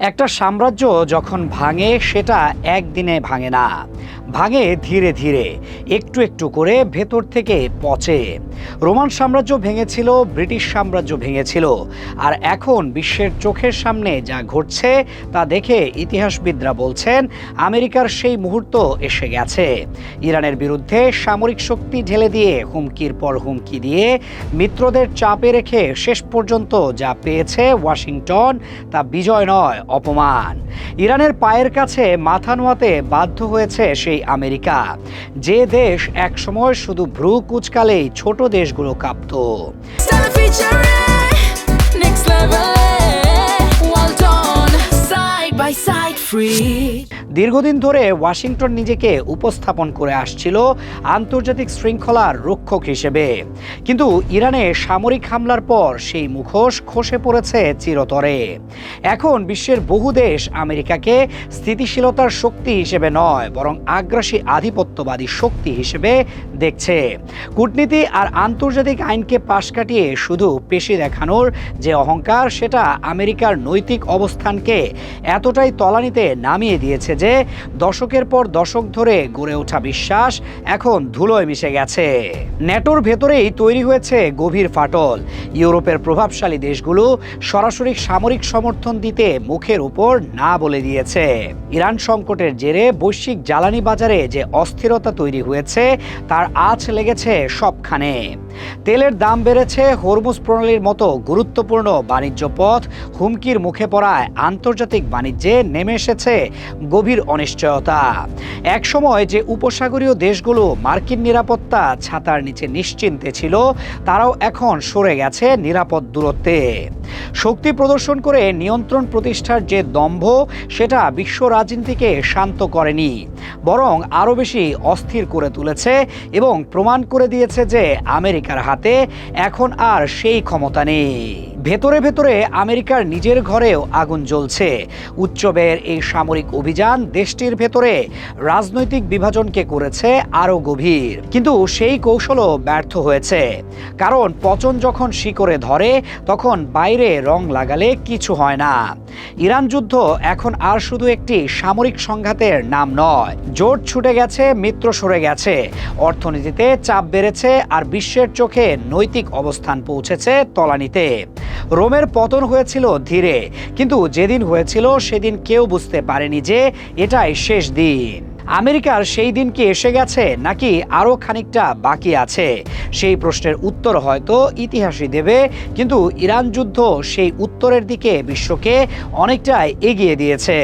একটা সাম্রাজ্য যখন ভাঙে সেটা একদিনে ভাঙে না, ভাঙে ধীরে ধীরে, একটু একটু করে ভেতর থেকে পচে। রোমান সাম্রাজ্য ভেঙেছিল, ব্রিটিশ সাম্রাজ্য ভেঙেছিল, আর এখন বিশ্বের চোখের সামনে যা ঘটছে তা দেখে ইতিহাসবিদরা বলছেন আমেরিকার সেই মুহূর্ত এসে গেছে। ইরানের বিরুদ্ধে সামরিক শক্তি ঢেলে দিয়ে হুমকির পর হুমকি দিয়ে মিত্রদের চাপে রেখে শেষ পর্যন্ত যা পেয়েছে ওয়াশিংটন তা বিজয় নয়, অপমান। ইরানের পায়ের কাছে মাথা নোয়াতে বাধ্য হয়েছে সেই আমেরিকা, যে দেশ একসময় শুধু ভ্রু কুঁচকালেই ছোট দেশগুলো কাঁপত। দীর্ঘদিন ধরে ওয়াশিংটন নিজেকে উপস্থাপন করে আসছিল আন্তর্জাতিক শৃঙ্খলার রক্ষক হিসেবে, কিন্তু ইরানে সামরিক হামলার পর সেই মুখোশ খসে পড়েছে চিরতরে। এখন বিশ্বের বহু দেশ আমেরিকাকে স্থিতিশীলতার শক্তি হিসেবে নয়, বরং আগ্রাসী আধিপত্যবাদী শক্তি হিসেবে দেখছে। কূটনীতি আর আন্তর্জাতিক আইনকে পাশ কাটিয়ে শুধু পেশি দেখানোর যে অহংকার, সেটা আমেরিকার নৈতিক অবস্থানকে এতটাই তলানিতে নামিয়ে দিয়েছে যে দশকের পর দশক ধরে গড়ে ওঠা বিশ্বাস এখন ধুলোয় মিশে গেছে। ন্যাটোর ভেতরেই তৈরি হয়েছে গভীর ফাটল। ইউরোপের প্রভাবশালী দেশগুলো সরাসরি সামরিক সমর্থন দিতে মুখের উপর না বলে দিয়েছে। ইরান সংকটের জেরে বৈশ্বিক জ্বালানি বাজারে যে অস্থিরতা তৈরি হয়েছে তার আঁচ লেগেছে সবখানে। তেলের দাম বেড়েছে, হরমুজ প্রণালীর মতো গুরুত্বপূর্ণ বাণিজ্য পথ হুমকির মুখে পড়ায় আন্তর্জাতিক বাণিজ্যে নেমে এসেছে গভীর অনিশ্চয়তা। একসময় যে উপসাগরীয় দেশগুলো মার্কিন নিরাপত্তা ছাতার নিচে নিশ্চিন্তে ছিল, তারাও এখন সরে গেছে নিরাপদ দূরত্বে। শক্তি প্রদর্শন করে নিয়ন্ত্রণ প্রতিষ্ঠার যে দম্ভ, সেটা বিশ্ব রাজনীতিকে শান্ত করেনি, বরং আরও বেশি অস্থির করে তুলেছে এবং প্রমাণ করে দিয়েছে যে আমেরিকার হাতে এখন আর সেই ক্ষমতা নেই। ভেতরে ভেতরে আমেরিকার নিজের ঘরেও আগুন জ্বলছে। উচ্চ ব্যয়ের এই সামরিক অভিযান দেশটির ভেতরে রাজনৈতিক বিভাজনকে করেছে আরও গভীর, কিন্তু সেই কৌশলও ব্যর্থ হয়েছে। কারণ পচন যখন শিকড়ে ধরে, তখন বাইরে রং লাগালে কিছু হয় না। ইরান যুদ্ধ এখন আর শুধু একটি সামরিক সংঘাতের নাম নয়। জোট ছুটে গেছে, মিত্র সরে গেছে, অর্থনীতিতে চাপ বেড়েছে, আর বিশ্বের চোখে নৈতিক অবস্থান পৌঁছেছে তলানিতে। রোমের পতন হয়েছিল ধীরে, কিন্তু যেদিন হয়েছিল সেদিন কেউ বুঝতে পারেনি যে এটাই শেষ দিন। আমেরিকার সেই দিন কি এসে গেছে, নাকি আরও খানিকটা বাকি আছে? সেই প্রশ্নের উত্তর হয়তো ইতিহাসই দেবে, কিন্তু ইরান যুদ্ধ সেই উত্তরের দিকে বিশ্বকে অনেকটাই এগিয়ে দিয়েছে।